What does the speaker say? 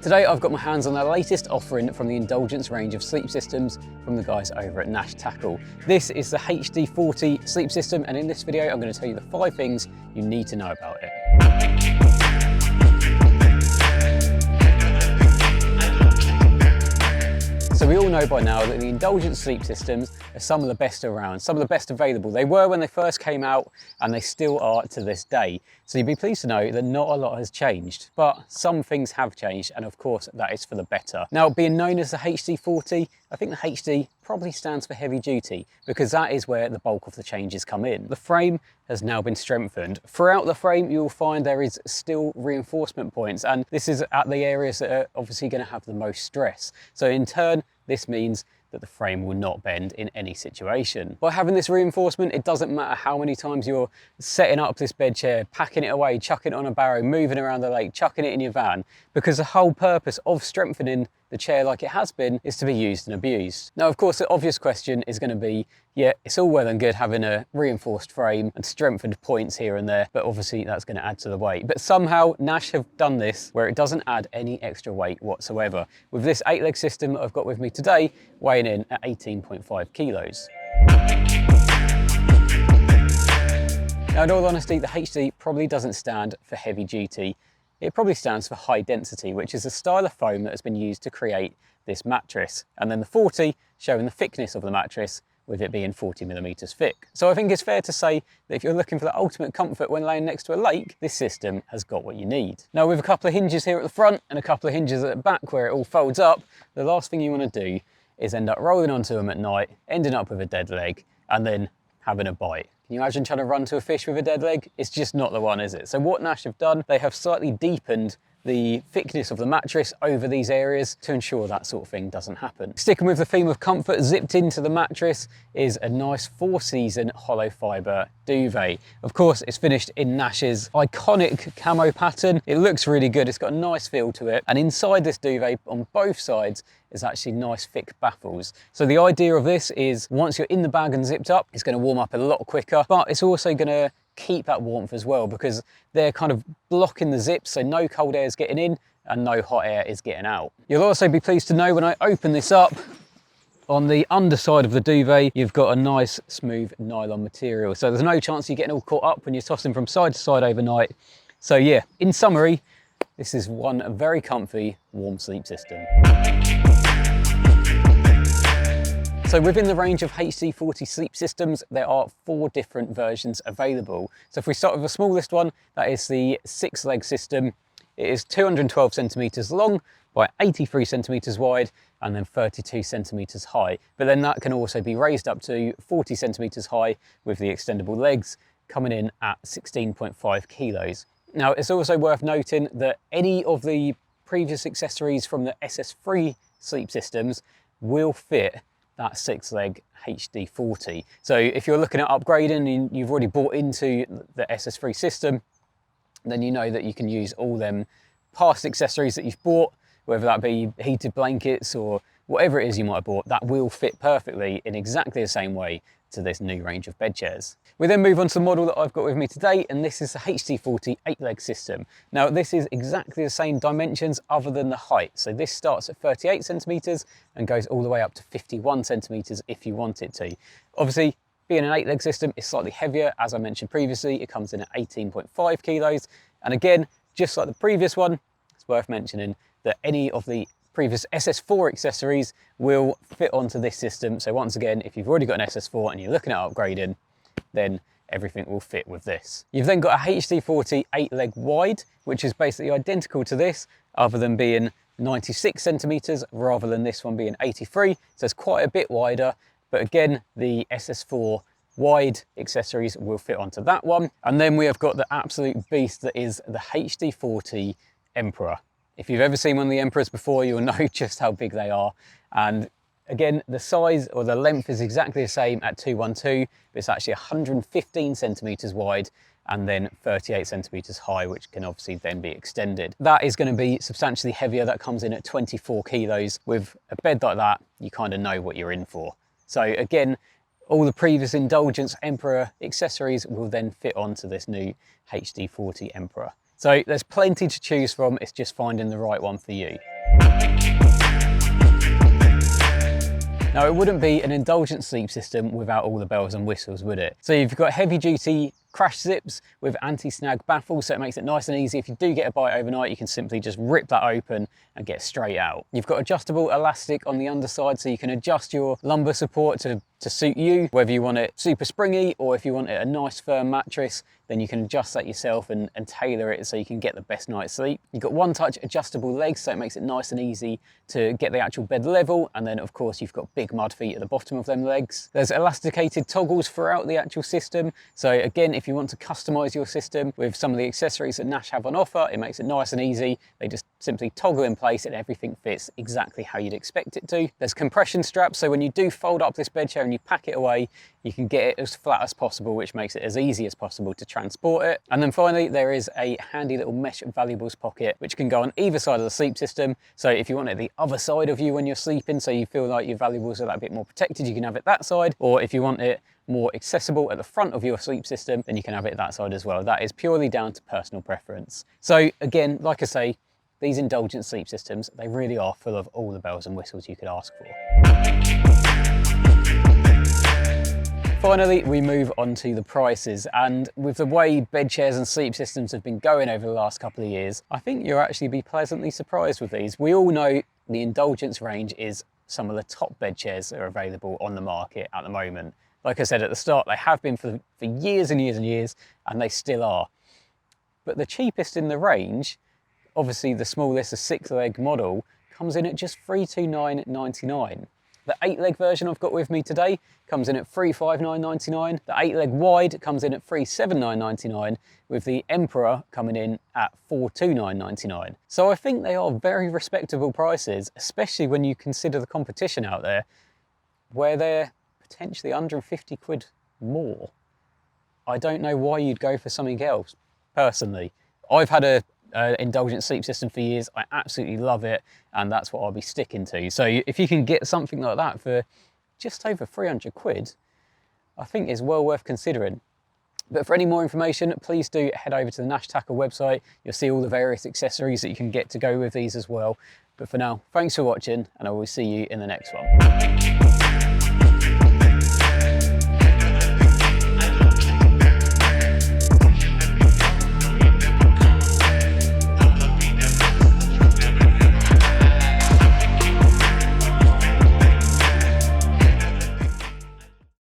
Today I've got my hands on the latest offering from the Indulgence range of sleep systems from the guys over at Nash Tackle. This is the HD40 sleep system, and in this video I'm going to tell you the 5 things you need to know about it. So we all know by now that the Indulgence sleep systems are some of the best around, some of the best available. They were when they first came out and they still are to this day. So you'd be pleased to know that not a lot has changed, but some things have changed, and of course that is for the better. Now, being known as the HD40, I think the HD probably stands for heavy duty because that is where the bulk of the changes come in. The frame has now been strengthened. Throughout the frame you'll find there is still reinforcement points, and this is at the areas that are obviously going to have the most stress. So in turn this means that the frame will not bend in any situation. By having this reinforcement, it doesn't matter how many times you're setting up this bed chair, packing it away, chucking it on a barrow, moving around the lake, chucking it in your van, because the whole purpose of strengthening the chair like it has been is to be used and abused. Now, of course, the obvious question is going to be, yeah, it's all well and good having a reinforced frame and strengthened points here and there, but obviously that's going to add to the weight. But somehow Nash have done this where it doesn't add any extra weight whatsoever, with this 8-leg system that I've got with me today weighing in at 18.5 kilos. Now, in all honesty, the HD probably doesn't stand for heavy duty. It probably stands for high density, which is a style of foam that has been used to create this mattress. And then the 40 showing the thickness of the mattress, with it being 40mm thick. So I think it's fair to say that if you're looking for the ultimate comfort when laying next to a lake, this system has got what you need. Now, with a couple of hinges here at the front and a couple of hinges at the back where it all folds up, the last thing you want to do is end up rolling onto them at night, ending up with a dead leg, and then having a bite. Can you imagine trying to run to a fish with a dead leg? It's just not the one, is it? So what Nash have done, they have slightly deepened the thickness of the mattress over these areas to ensure that sort of thing doesn't happen. Sticking with the theme of comfort, zipped into the mattress is a nice 4-season hollow fibre duvet. Of course, it's finished in Nash's iconic camo pattern. It looks really good, it's got a nice feel to it, and inside this duvet on both sides is actually nice thick baffles. So the idea of this is once you're in the bag and zipped up, it's going to warm up a lot quicker, but it's also going to keep that warmth as well because they're kind of blocking the zips, so no cold air is getting in and no hot air is getting out. You'll also be pleased to know when I open this up, on the underside of the duvet you've got a nice smooth nylon material, so there's no chance you're getting all caught up when you're tossing from side to side overnight. So yeah, in summary, this is one very comfy warm sleep system. So within the range of HD40 sleep systems, there are 4 different versions available. So if we start with the smallest one, that is the 6-leg system. It is 212 centimeters long by 83 centimeters wide and then 32 centimeters high. But then that can also be raised up to 40 centimeters high with the extendable legs coming in at 16.5 kilos. Now, it's also worth noting that any of the previous accessories from the SS3 sleep systems will fit that 6-leg HD40. So if you're looking at upgrading and you've already bought into the SS3 system, then you know that you can use all them past accessories that you've bought, whether that be heated blankets or whatever it is you might have bought, that will fit perfectly in exactly the same way to this new range of bed chairs. We then move on to the model that I've got with me today, and this is the HD40 8-leg system. Now, this is exactly the same dimensions other than the height. So this starts at 38 centimeters and goes all the way up to 51 centimeters if you want it to. Obviously, being an 8-leg system, it's slightly heavier. As I mentioned previously, it comes in at 18.5 kilos. And again, just like the previous one, it's worth mentioning that any of the previous SS4 accessories will fit onto this system. So once again, if you've already got an SS4 and you're looking at upgrading, then everything will fit with this. You've then got a HD40 8-leg wide, which is basically identical to this, other than being 96 centimeters rather than this one being 83. So it's quite a bit wider, but again, the SS4 wide accessories will fit onto that one. And then we have got the absolute beast that is the HD40 Emperor. If you've ever seen one of the Emperors before, you'll know just how big they are. And again, the size or the length is exactly the same at 212, but it's actually 115 centimeters wide and then 38 centimeters high, which can obviously then be extended. That is going to be substantially heavier. That comes in at 24 kilos. With a bed like that, you kind of know what you're in for. So again, all the previous Indulgence Emperor accessories will then fit onto this new HD40 Emperor. So there's plenty to choose from, it's just finding the right one for you. Now, it wouldn't be an Indulgence sleep system without all the bells and whistles, would it? So you've got heavy duty crash zips with anti-snag baffles, so it makes it nice and easy. If you do get a bite overnight, you can simply just rip that open and get straight out. You've got adjustable elastic on the underside, so you can adjust your lumbar support to suit you, whether you want it super springy or if you want it a nice firm mattress, then you can adjust that yourself and tailor it so you can get the best night's sleep. You've got one touch adjustable legs, so it makes it nice and easy to get the actual bed level, and then of course you've got big mud feet at the bottom of them legs. There's elasticated toggles throughout the actual system, so again, if you want to customize your system with some of the accessories that Nash have on offer, it makes it nice and easy. They just simply toggle in place and everything fits exactly how you'd expect it to. There's compression straps, so when you do fold up this bed chair and you pack it away, you can get it as flat as possible, which makes it as easy as possible to transport it. And then finally, there is a handy little mesh valuables pocket, which can go on either side of the sleep system. So if you want it the other side of you when you're sleeping, so you feel like your valuables are that bit more protected, you can have it that side. Or if you want it more accessible at the front of your sleep system, then you can have it that side as well. That is purely down to personal preference. So again, like I say, these Indulgence sleep systems, they really are full of all the bells and whistles you could ask for. Finally, we move on to the prices, and with the way bed chairs and sleep systems have been going over the last couple of years, I think you'll actually be pleasantly surprised with these. We all know the Indulgence range is some of the top bed chairs that are available on the market at the moment. Like I said at the start, they have been for years and years and years, and they still are. But the cheapest in the range, obviously the smallest, the 6-leg model, comes in at just $329.99. The 8-leg version I've got with me today comes in at $359.99. The 8-leg wide comes in at $379.99, with the Emperor coming in at $429.99. So I think they are very respectable prices, especially when you consider the competition out there, where they're potentially £150 more. I don't know why you'd go for something else, personally. I've had a Indulgence sleep system for years. I absolutely love it, and that's what I'll be sticking to. So if you can get something like that for just over £300, I think it's well worth considering. But for any more information, please do head over to the Nash Tackle website. You'll see all the various accessories that you can get to go with these as well. But for now, thanks for watching, and I will see you in the next one.